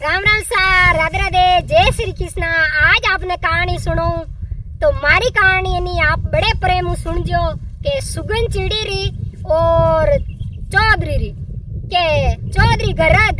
Ram Ram sir, Radhe Radhe, जय श्री कृष्ण। आज आपने कहानी सुनो तो मारी कहानी यानी आप बड़े प्रेम सुनजो के सुगन चिड़ी री और चौधरी री के चौधरी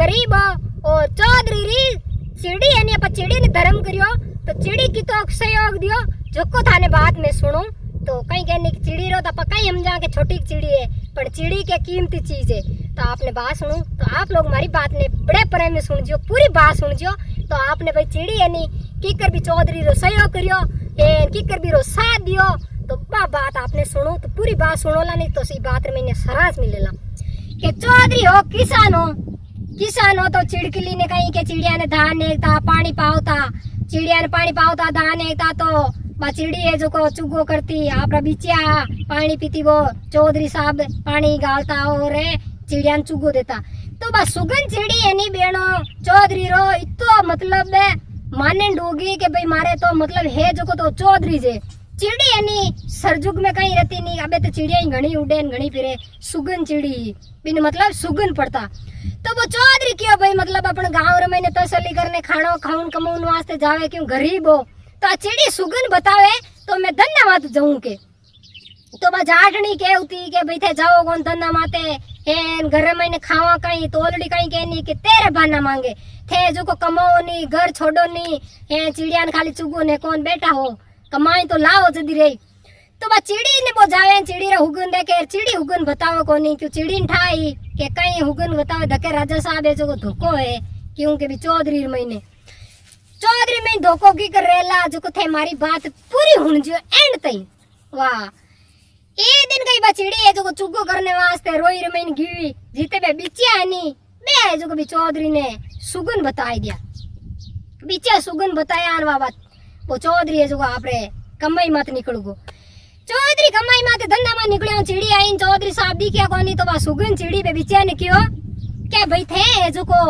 गरीब और चौधरी री चिड़ी यानी आप चिड़ी ने धर्म करियो तो चिड़ी की तो सहयोग दियो जो को थाने बात में सुनो तो कहीं कहने की चिड़ी रो तो कहीं हम जा के छोटी चिड़ी है पर चिड़ी के कीमती चीज है। तो आपने बात सुनो तो आप लोग हमारी बात ने बड़े प्रेम में सुन जो पूरी बात सुन जो तो आपने भाई चिड़ी यानी कीकर भी चौधरी रो सहयोग करियो कीकर भी रो साथ दियो तो बात आपने सुनो तो पूरी बात सुनो ला नहीं तो सी बात में सरास मिलेला के चौधरी हो किसान हो तो चिड़कली ने कहीं के चिड़िया ने धान एकता पानी पावता चिड़िया ने पानी पावता धान एकता तो बा चिड़ी है जो को चुगो करती आपरा बिचिया पानी पीती वो चौधरी साहब पानी गालता और चिड़िया ने चुगो देता तो बा सुगन चिड़ी है नी बेनो चौधरी रो इतो मतलब माने डोगी के भाई मारे तो मतलब है जो को तो चौधरी जे चिड़ी है नी सरजुग में कहीं रहती नहीं अबे तो चिड़िया ही घनी उड़े घनी फिरे सुगन चिड़ी बिन मतलब सुगन पड़ता तो वो चौधरी क्यों भाई मतलब अपन गाँव में तसली करने खानो खाऊन कमाऊन वास्ते जावे क्यों गरीब हो तो चिड़ी सुगन बतावे तो मैं धन्यवाद जाऊं के तो बा जाटनी केवती के भाई थे जाओ कौन धंधा माते हेन घर में खावा कहीं तो ऑलरेडी कहीं कहनी कि तेरे बहाना मांगे थे जो को कमाओ नहीं घर छोड़ो नहीं हे चिड़िया ने खाली चुगो ने कौन बैठा हो कमाई तो लाओ जल्दी रही तो बा चिड़ी ने वो जावे चिड़ी रे हुगन देखे चिड़ी हुगन बताओ कोनी क्यों चिड़ी ठाई के कहीं हुगन बतावे धके राजा साहब है जो को धोखो है क्योंकि भी चौधरी में धोखो की कर रेला जो को थे हमारी बात पूरी हुन जो एंड तई वाह एक दिन कई बचिड़ी है जो को चुगो करने वास्ते रोई रमैन गिवी जीते बे बिचिया नहीं बे जो को भी चौधरी ने सुगन बताई दिया बिचिया सुगन बताया अनवा बात वो चौधरी है जो को आपरे कमाई मत निकलगो चौधरी कमाई माते धंधा में निकलियो चिड़ी आई चौधरी साहब दी क्या कोनी तो बा सुगन चिड़ी बे बिचिया ने क्यों क्या भाई थे जो को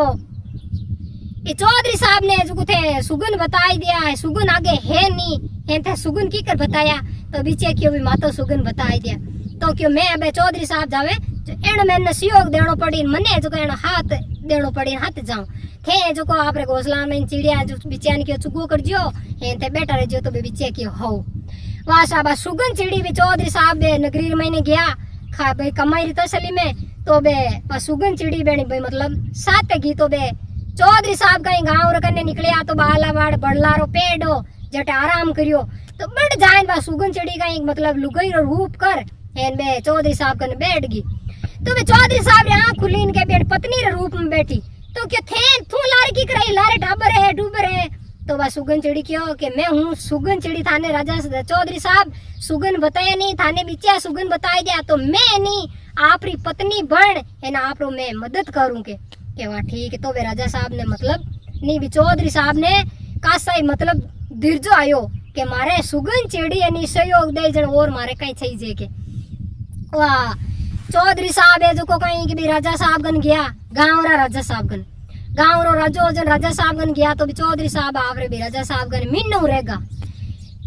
ये चौधरी साहब ने जो थे सुगन बताई दिया है सुगन आगे है नहीं है थे सुगन की कर बताया तो बीचे क्यों भी मातो सुगन बताई दिया तो क्यों मैं अबे चौधरी साहब जावे एण मैंने सहयोग देनो पड़ी मने जो एण हाथ देनो पड़ी हाथ जाऊं थे जो को आपरे घोसला में चिड़िया जो बिचान के चुगो कर जियो है थे बैठा रह जियो तो बे बीचे क्यों हो वाह साहब सुगन चिड़ी भी चौधरी साहब बे नगरी में गया खा भाई कमाई तसली में तो बे सुगन चिड़ी बेनी भाई मतलब साथ गी तो बे चौधरी साहब कहीं गाँव रखने निकले तो बालावाड़ बड़लारो पेड़ हो जटे आराम करियो तो बढ़ जाए बा सुगन चिड़ी कहीं मतलब लुगाई रो रूप कर एन बे चौधरी साहब कने बैठ गई तो बे चौधरी साहब ने आँख खुली इनके बेट पत्नी रे रूप में बैठी तो क्या थे तू लारे की कराई लारे टाबर है डूबर है तो बा सुगन चिड़ी क्यों कि मैं हूँ सुगन चिड़ी थाने राजा चौधरी साहब सुगन बताया नहीं थाने बिचिया सुगन बताई दिया तो मैं नहीं आपरी पत्नी बन है ना आप मैं मदद करूँ के वाह ठीक है तो वे राजा साहब ने मतलब नहीं भी चौधरी साहब ने कासा ही मतलब धीरजो आयो के मारे सुगन चिड़ी यानी सहयोग दे जन और मारे कहीं चाहिए के वाह चौधरी साहब है जो को कहीं कि भी राजा साहब गन गया गाँव रा राजा साहब गन गाँव रो राजो जन राजा साहब गन गया तो भी चौधरी साहब आवरे भी राजा साहब गन मिन्नू रहेगा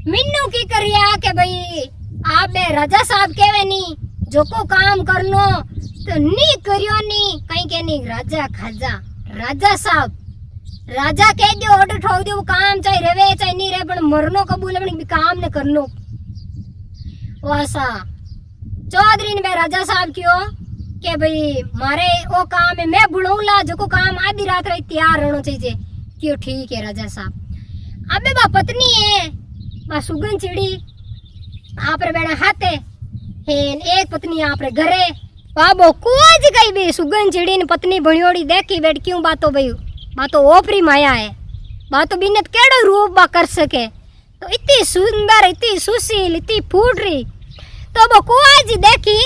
मिन्नू की करिया के भाई आप बे राजा साहब केवे नहीं जो को काम कर लो तो नी करियो नी कहीं के नहीं राजा खाजा राजा साहब राजा कह दियो ऑर्डर ठोक दियो काम चाहे रहे चाहे नहीं रहे पर मरनो कबूल अपने भी काम ने करनो वासा चौधरी ने राजा साहब क्यों के भाई मारे वो काम है मैं बुलाऊंगा जो को काम आधी रात रही तैयार रहना चाहिए क्यों ठीक है राजा साहब अबे बा पत्नी है बा सुगन चिड़ी आप रे बेड़ा हाथे एक पत्नी आप रे घरे बाबो कुछ कहीं भी सुगन चिड़ी ने पत्नी बणियोड़ी देखी बैठ क्यों बातो ओपरी माया है बातो बिनत केड़ो रूप बा कर सके तो इतनी सुंदर इतनी सुशील इतनी फूटरी तो वो कुछ देखी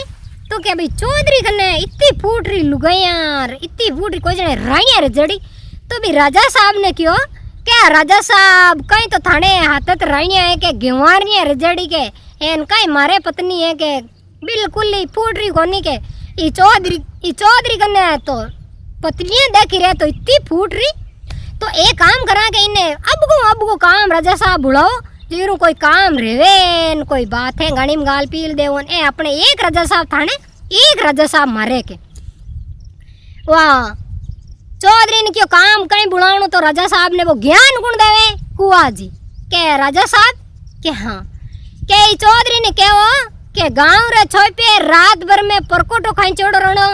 तो क्या भाई चौधरी कने इतनी फूटरी लुगाइयार इतनी फूटरी कोई जने राइया रे जड़ी तो भी राजा साहब ने क्यों क्या राजा साहब कहीं तो थाने हाथत राइया है के गेवारिया रे जड़ी के एन कहीं मारे पत्नी है के बिल्कुल ही फूटरी कोनी के ई चौधरी कने तो पत्नियां देखी रहे तो इतनी फूट रही तो एक काम करा के इन्हें अब को काम राजा साहब बुलाओ जीरू कोई काम रेवे कोई बात है घनी गाल पील दे ए अपने एक राजा साहब थाने एक राजा साहब मारे के वाह चौधरी ने क्यों काम कहीं बुलावणो तो राजा साहब ने वो ज्ञान गुण देवे कुआ जी के राजा साहब के हाँ के चौधरी ने कहो के गांव रे छोपे रात भर में परकोटो खाई चोड़ो रणो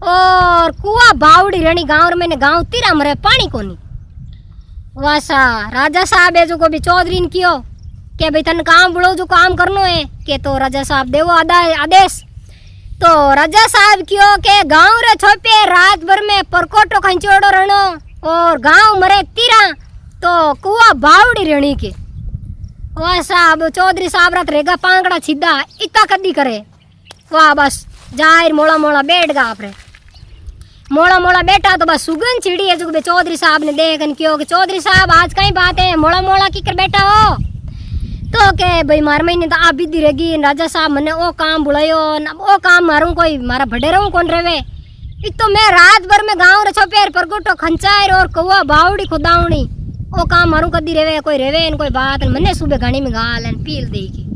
और कुआ बावड़ी रणी गांव में गांव तीरा मरे पानी कोनी। वासा राजा साहब है जो को भी चौधरी ने कियो के भाई तन काम बुलाओ जो काम करनो है के तो राजा साहब देवो आदेश। तो राजा साहब क्यों के गांव रे छोपे रात भर में परकोटो खंचोड़ो रणो और गांव मरे तीरा तो कुआ बावड़ी रणी के। वाह साहब चौधरी साहब रात रेगा पांगड़ा सीधा इतना कदी करे। वाह बस जाहिर मोड़ा मोड़ा बैठ गा आपरे मोड़ा मोड़ा बैठा तो बस सुगंध छिड़ी है जो चौधरी साहब ने देखन क्यों कि चौधरी साहब आज कहीं बात है मोड़ा मोड़ा की कर बैठा हो तो के भाई मार महीने तो आप बिदी रहेगी राजा साहब मैंने ओ काम बुलायो ओ काम मारूं कोई मारा भडे रहूं कौन रेवे एक तो मैं रात भर में गांव रे छोपेर परगोटो खंचायर और कौआ बावड़ी खुदावणी ओ काम मारूं कदी रेवे कोई कोई बात मने सुबह घणी में गाल एन पील देगी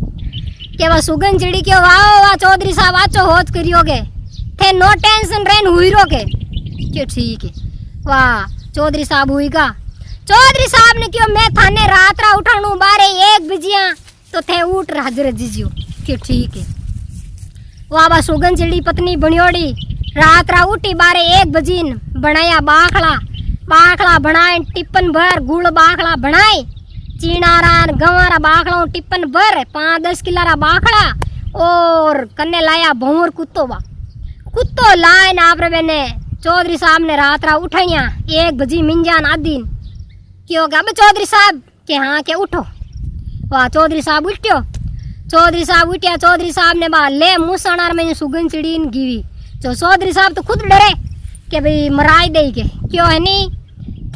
के वा सुगंध चिड़ी के वाह वाह चौधरी साहब आचो होच करियोगे थे नो टेंशन रेन हुई रोके के ठीक है। वाह चौधरी साहब हुईगा चौधरी साहब ने क्यों मैं थाने रात रा उठाणू 12-1 बजिया तो थे उठ हाजिर जीजियो के ठीक है। वाह बा सुगंध चिड़ी पत्नी बनियोड़ी रात रा उठी 12-1 बजीन बनाया बाखला बनाए टिप्पन भर गुड़ बाखला बनाए चीनारा गंवारा बाखला टिप्पन भर 5-10 किला रा बाखला और कन्ने लाया भौर कुत्तो लाए ना आपरे ने चौधरी साहब ने रात रा उठाइया 1 बजी मिंजान आदीन क्यों क्या चौधरी साहब के हाँ के उठो। वाह चौधरी साहब उठ्यो चौधरी साहब उठ्या चौधरी साहब ने बा ले मुसणार में सुगंध चिड़ी गिवी जो चौधरी साहब तो खुद डरे के भाई मराई दे के क्यों है नी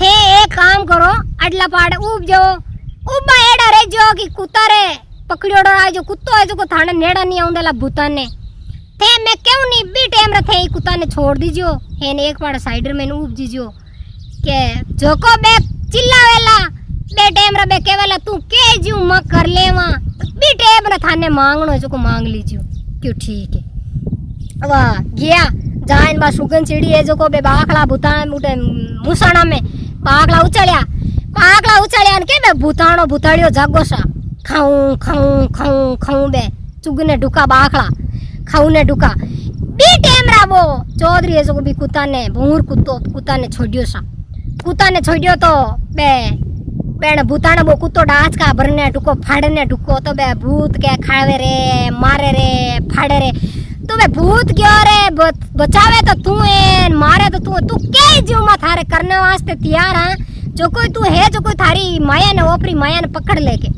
थे एक काम करो अडला पाड़ उब जाओ उबा एड़ा रे जो कि कुत्ता रे पकड़ियोड़ो आ जो कुत्तो है जो को थाने नेड़ा नहीं आउंदेला भूतान ने थे मैं क्यों नहीं बी टाइम रथे कुत्ता ने छोड़ दीजियो हेन एक पाड़ साइडर में उब दीजियो के जोको बे चिल्लावेला बे टाइम रे बे केवेला तू के जीव म कर लेवा बी टाइम रे थाने मांगनो जो को मांग लीजियो क्यों ठीक है। वाह गया जाइन बा सुगंध चिड़ी है जो को बे बाखला भूतान उठे मुसाणा में बाखला उछाळ्या के बे भूताणो भूताड़ियो जागो सा खाऊं खाऊं खाऊं खाऊं बे चुगने ढुका बाखला खाऊ ने ढुका बी टाइम रा वो चौधरी है जो भी कुत्ता ने भूर कुत्ता ने छोड़ियो तो बे बेन भूताने वो कुत्तो डांच का भरने ढुको फाड़ने ढुको तो बे भूत के खावे रे मारे रे फाड़े रे तो बे भूत क्यों रे बचावे तो तू है मारे तो तू के जीव मा थारे करने वास्ते तैयार है जो कोई तू है जो कोई थारी माया ने ओपरी माया ने पकड़ लेके।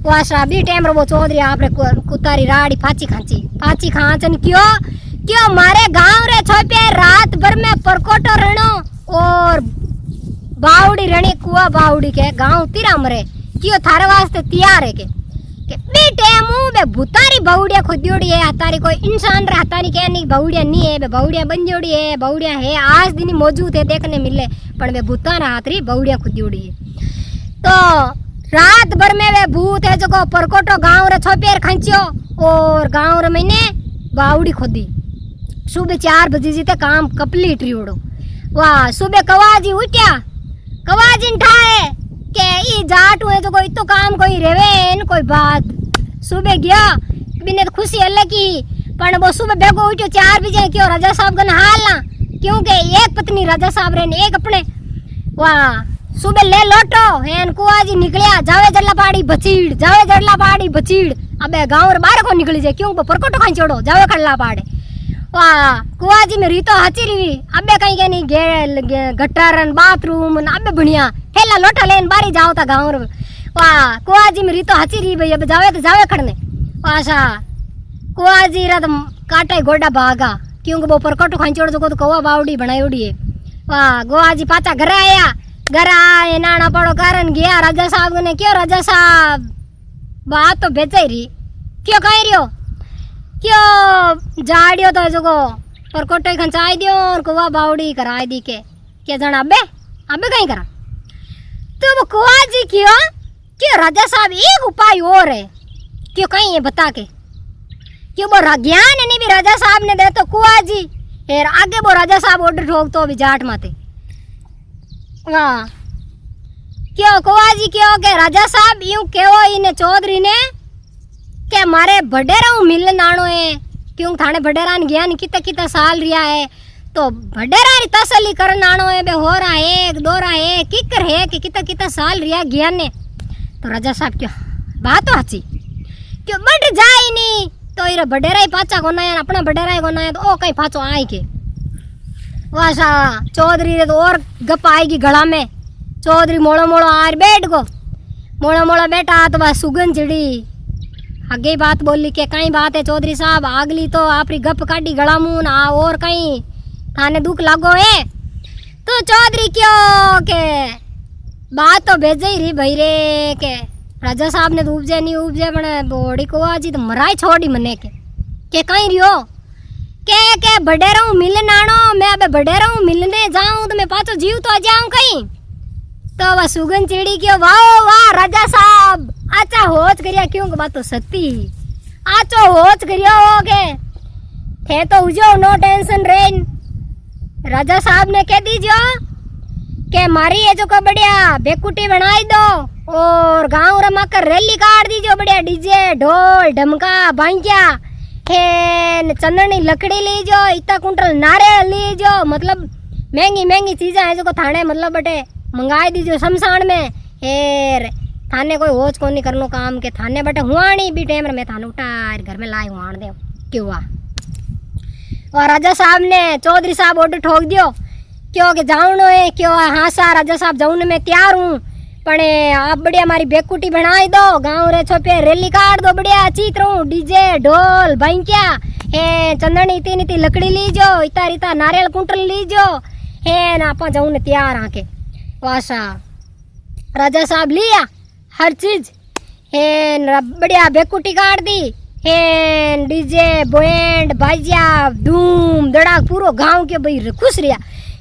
वाशा बी टाइम रो वो चौधरी आपरे कुतारी राड़ी फाची खांचन क्यों मारे गांव रे छोपे रात भर में परकोटो रणो और बावड़ी रणी कुआ बावड़ी के गांव तीरा मरे क्यों थारे वास्ते तैयार है के बी टाइम बे भूतारी बावड़िया खुदियोड़ी है हतारी कोई इंसान रे हतारी के नहीं बावड़िया नहीं है बे बावड़िया बंजोड़ी है बावड़िया है आज दिन मौजूद है देखने मिले पर बे भूतान हाथरी बावड़िया खुदियोड़ी है। तो रात भर में वे भूत है जो को परकोटो गांव रे छोपेर खंचियो और गांव रे मैंने बावड़ी खोदी सुबह 4 बजे जीते काम कंप्लीट रियोड़ो। वाह सुबह कवाजी उठ्या कवाजी ठाए के ई जाट हुए तो कोई तो काम कोई रेवेन कोई बात सुबह गया बिने तो खुशी अलग की पर वो सुबह बेगो उठ्यो 4 बजे क्यों राजा साहब गन हाल ना क्योंकि एक पत्नी राजा साहब रे एक अपने। वाह सुबह ले लोटो हेन कुआजी निकलिया जावे जड़ला पाड़ी बचीड़ अबे गांव रे बाहर को निकली जाए क्यों परकोटो खाई छोड़ो जावे खड़ला पाड़े। वाह कुआजी में रीतो हची रही अबे कहीं के नहीं गेल गटरन बाथरूम अबे बढ़िया हेला लोटा लेन बारी जाओ ता गांव रे। वाह कुआजी में रीतो हची रही भाई अब जावे तो जावे खड़ने। वाशा कुआजी रा काटे गोडा भागा क्योंकि वो परकोटो खाई छोड़ जो तो कौवा बावड़ी बनायोड़ी है। वाह कुआजी पाचा घर आए नाना पड़ो कारण गया राजा साहब ने क्यों राजा साहब बात तो बेचाई रही क्यों कह रही हो क्यों जाड़ियो तो जो परकोटो खंचाई दियो और कुआ बावड़ी कराई दी के क्या जाना अबे कहीं करा तो वो कुआ जी क्यों राजा साहब एक उपाय और है क्यों कहीं ये बता के क्यों वो ज्ञान नहीं भी राजा साहब ने दे तो कुआ जी फिर आगे वो राजा साहब ऑर्डर ठोक तो अभी जाट माते वाह क्यों कुआजी क्यों के राजा साहब यूं केवो इने चौधरी ने के मारे भडेरा मिलन आनो है क्यों थाने भडेरा ने गया कितना कितना साल रिया है तो भडेरा री तसल्ली करन आनो है बे हो रहा है एक दो रहा है किकर है कि कितना कितना साल रिया गया ने तो राजा साहब क्यों बात तो अच्छी क्यों बढ़ जाए नहीं तो इरा भडेरा ही पाचा कोना है अपना भडेरा ही कोना है तो ओ कहीं पाचो आए के वासा चौधरी रे तो और गप आएगी गला में चौधरी मोड़ो मोड़ो आर बैठ गो मोड़ा मोड़ा बैठा तो बस सुगन चिड़ी आगे बात बोली के कई बात है चौधरी साहब आगली तो आपरी गप काटी गला मुंह ना और कहीं थाने दुख लागो है तो चौधरी क्यों के बात तो भेजे ही रही भाई रे के राजा साहब ने तो उपजे नहीं उपजे पण बोड़ी को आजी तो मराई छोड़ी मने के कहीं रियो के बडेरा मिलन आनो मैं अब बडेरा मिलने जाऊं तो मैं पाछो जीव तो आ जाऊं कहीं तो वह सुगन चिड़ी क्यों वाह वाह राजा साहब आचा होच करिया क्यों बात तो सत्ती आचो होच करिया हो के थे तो उजो नो टेंशन रेन राजा साहब ने कह दीजो के मारी है जो को बढ़िया बेकुटी बनाई दो और गांव रमा कर रैली काट दीजो बढ़िया डीजे ढोल ढमका बांकिया है चंदनी लकड़ी लीजो इतना कुंटल नारियल लीजो मतलब महंगी महंगी चीजें है जो को थाने मतलब बटे मंगाई दीजो शमशान में हेर थाने कोई होच को नहीं करनो काम के थाने बटे हुआनी भी टाइम में थाने उठार घर में लाई हुआन दे क्यों हुआ और राजा साहब ने चौधरी साहब ऑर्डर ठोक दियो क्यों के जाऊनो है क्यों हाँ सा राजा साहब जाऊने में तैयार हूँ पण आप बढ़िया हमारी बेकुटी बनाई दो गाँव रे छोपे रैली काट दो बढ़िया चित्रों डीजे ढोल बैंकिया हे चंदनी इतनी इतनी लकड़ी लीजो इतना इतना नारियल कुंटल लीजो हे ना आप जाऊने तैयार आके वासा राजा साहब लिया हर चीज हे बढ़िया बेकुटी काट दी हे डीजे बैंड बाजिया धूम धड़ाक पूरो गांव के भाई खुश रिया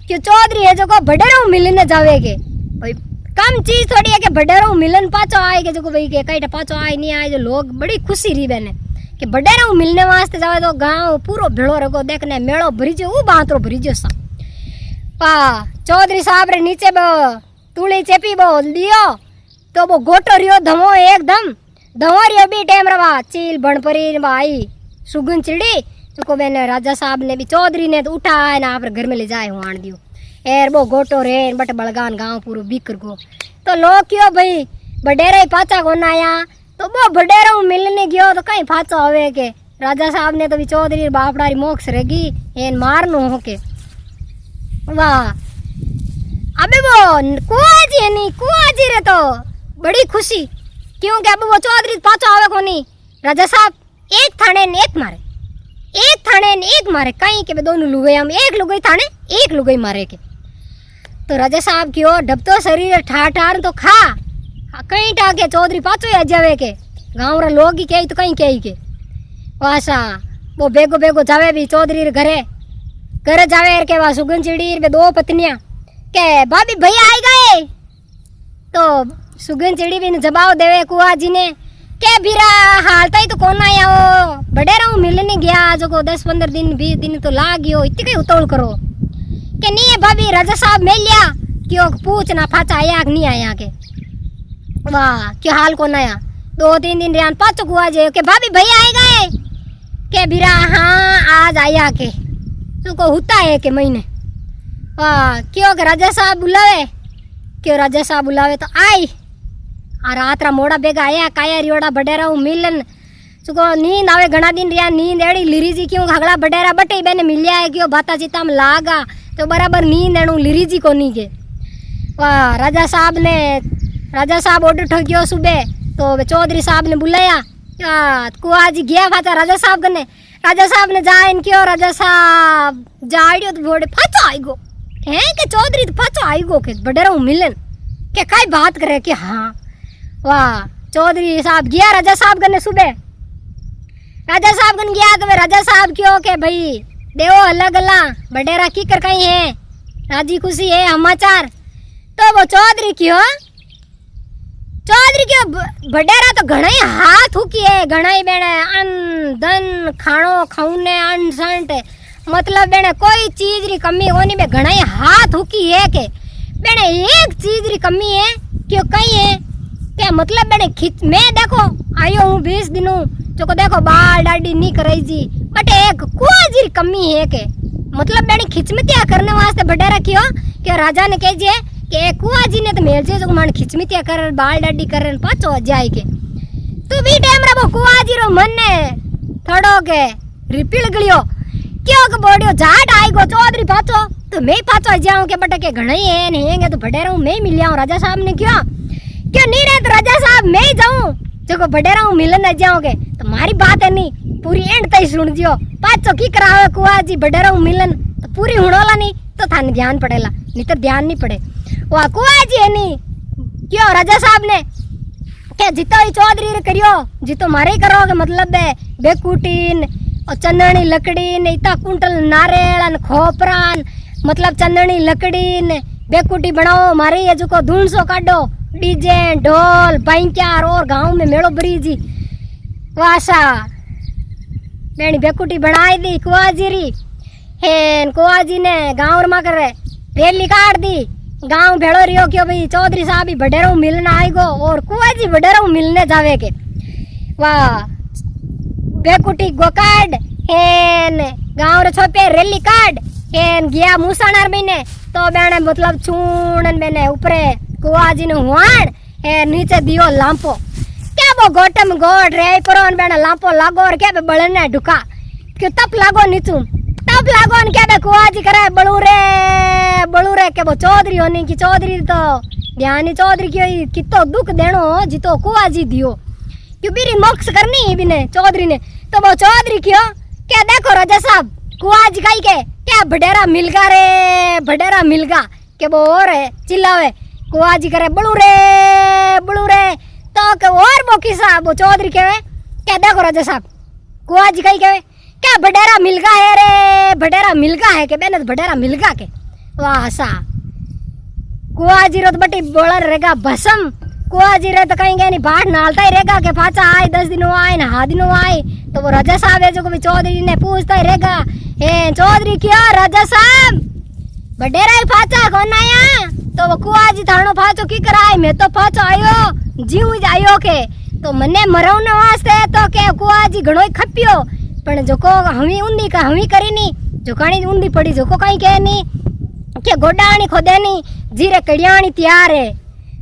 कि चौधरी है जो को भडेरो मिलने जावेगे भाई कम चीज थोड़ी है कि भडेरो मिलन पाचो आएगे जो को भाई के कई पाचो आए नहीं आए जो लोग बड़ी खुशी रही बने कि भडेरो मिलने वास्ते जावे तो गांव पूरो भेड़ो रखो देखने मेड़ो भरीजो वो बांतरो भरीजो सा पा चौधरी साहब रे नीचे बो तुली चेपी बोल दियो तो वो गोटो रियो धमो एकदम धमो भी टाइम रवा चील बनपरी आई सुगन चिड़ी तो मैंने राजा साहब ने भी चौधरी ने तो उठाया ना आप घर में ले जाए हुआ दियो एर वो गोटो रे बट बलगान गांव पूरा बिकर गो तो लोग क्यों भाई बडेरा पाचा को आया तो वो बडेरा मिलने गयो तो कहीं फाचा होवे के राजा साहब ने तो भी चौधरी बापड़ारी मोक्ष रहेगी एन मारनो हो के वाह अबे वो कुआजी है नहीं कुआजी रे तो बड़ी खुशी क्योंकि अब वो चौधरी पाचो आवे को नहीं राजा साहब एक थाने ने एक मारे कहीं के दोनों लुगाई हम एक लुगाई थाने एक लुगाई मारे के तो राजा साहब क्यों डब तो शरीर ठार ठार तो खा कहीं टाके चौधरी पाचो आ जावे के गाँव रे लोग ही कही तो कहीं कही के वासा वो बेगो बेगो जावे भी चौधरी रे घरे जावे के वहाँ सुगन चिड़ी रे दो पत्नियां के भाभी भैया आई गए तो सुगन चिड़ी भी जवाब देवे कुआ जी ने के भीरा हालता ही तो कौन आया हो बडेरा मिलने गया जो को 10-15 दिन 20 दिन तो लाग गयो इतनी कहीं उतौल करो के नहीं है भाभी राजा साहब मिल लिया क्यों पूछना फाचा आया कि नहीं आया के वाह क्या हाल कौन आया 2-3 दिन रियान पाचो कुआ जे के भाभी भैया आए गए के भीरा हाँ आज आया के तुमको होता है के महीने वाह क्यों के राजा साहब बुलावे क्यों राजा साहब बुलावे तो आई आ रात रा मोड़ा बेगा आया काया रियोड़ा बडेरा मिलन सुको नींद आवे घना दिन रिया नींद एड़ी लिरी जी क्यों घगड़ा बडेरा बटे बेने मिलिया है क्यों बाता चिता में लागा तो बराबर नींद एणु लिरी जी को नहीं के वाह राजा साहब ऑर्डर ठगियो सुबह तो चौधरी साहब ने बुलाया कुआ जी गया फाचा राजा साहब कने राजा साहब ने जाइन क्यों राजा साहब जाड़ियो तो बोड़े फाचा आई गो है के चौधरी तो फाचा आई गो के बडेरा मिलन के काई बात करे कि हाँ वाह चौधरी साहब गया राजा साहब कने सुबह राजा साहब कन गया तो राजा साहब क्यों के भाई देवो अलग अलग बडेरा की कर कहीं है राजी खुशी है समाचार तो वो चौधरी क्यों बडेरा तो घना ही हाथ हुकी है घना ही बेने अन धन खाणो खाउने अन संट मतलब बेने कोई चीज री कमी होनी बे घना ही हाथ हुकी है के बेने एक चीज री कमी है क्यों कही है क्या मतलब बेने खींच मैं देखो आयो हूँ 20 दिनों जो को देखो बाल दाढ़ी नहीं कराई जी बट एक कुआजी री कमी है के मतलब बेने खिचमितिया करने वास्ते बड़े रखियो कि राजा ने कह जे कि कुआजी ने तो मेल जे जो मान खिचमितिया कर बाल दाढ़ी कर पाछो जाए के तू भी टाइम रे वो कुआजी रो मन ने थोड़ो के रिपील गलियो क्यों के बोडियो जाट आई गो चौधरी पाछो तो मैं पाछो जाऊं के बटे के घणे है ने हेंगे तो बड़े रहूं मैं मिल आऊं राजा साहब ने क्यों नहीं रहे तो राजा साहब मैं ही जाऊं जो को बड़े रहूं मिलन न जाओगे तो मारी बात है नहीं पूरी एंड तई सुन जियो पाछो की करावे कुआजी बड़े रहूं मिलन तो पूरी हुणोला नहीं तो थाने ध्यान पड़ेला नहीं तो ध्यान नहीं पड़े वा कुआजी है नहीं क्यों राजा साहब ने क्या जितो ही चौधरी रे करियो जितो मारे ही करोगे मतलब है बेकुटीन और चंदनी लकड़ी ने इतना कुंटल नारियल खोपरान मतलब चंदनी लकड़ी ने बेकुटी बनाओ मारे ये जो को धून सो काटो डीजे ढोल बैंचार और गांव में मेड़ो ब्रिजी वासा बेनी बेकुटी बनाई दी कुआजी री हेन कुआजी ने गांव रमा करे रैली काट दी गांव भेड़ो रियो क्यों भाई चौधरी साहब ही बडेरो मिलने आएगो और कुआजी बडेरो मिलने जावे के वाह बेकुटी गोकाड हेन गांव रे छोपे रैली काट हेन गया मुसाणार महीने तो बेने मतलब चूणन बेने ऊपरे कुआजी ने हुआण हे नीचे दियो लांपो क्या वो गोटम गोट रे परोन बेने लांपो लागो और क्या बे बळने ढुका क्यों तप लागो नीचू तप लागो न क्या बे कुआजी करे बळू रे के वो चौधरी होनी की चौधरी तो ध्यानी चौधरी की कितो दुख देनो जितो कुआजी दियो क्यों बीरी मोक्ष करनी बिने चौधरी ने तो वो चौधरी क्यों क्या देखो राजा साहब कुआजी काई के क्या बडेरा मिलगा रे बडेरा मिलगा के वो और है चिल्लावे कुआजी करे बड़ू रे तो के और वो किसा वो चौधरी केवे क्या देखो राजा साहब कुआजी काई केवे क्या बडेरा मिलगा है रे बडेरा मिलगा है के बेने बडेरा मिलगा के वाह सा कुआजी रो तो बटी बोला रहेगा भसम कुआजी रे तो कहीं नहीं बाहर नालता ही रहेगा के पाचा आए 10 दिनों आए नहा दिनों आए तो वो राजा साहब है जो को चौधरी ने पूछता ही रहेगा हे चौधरी क्या राजा साहब बडेरा ही पाचा कौन आया तो वो कुआजी थानो पाचो की कराए मैं तो पाचो आयो जीव जायो के तो मने मरवने वास्ते तो के कुआजी घणो ही खप्यो पण जो को हमी उंदी का हमी करी नी जो काणी उंदी पड़ी जो को कहीं के नी के गोडाणी खोदे नी जीरे कड़ियाणी तैयार है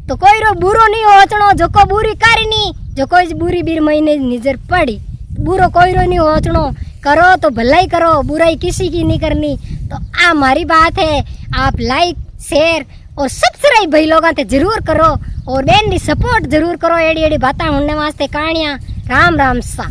तो कोई रो बुरो नहीं होचनो जो को बुरी करी नी जो कोई बुरी बीर महीने नजर पड़ी बुरो कोई रो नहीं होचनो करो तो भलाई करो बुराई किसी की नहीं करनी तो आ हमारी बात है आप लाइक शेयर और सब्सक्राइब भाई लोगों ते जरूर करो और बेन दी सपोर्ट जरूर करो एड़ी एड़ी बातें होने वास्ते कहानियां राम राम सा।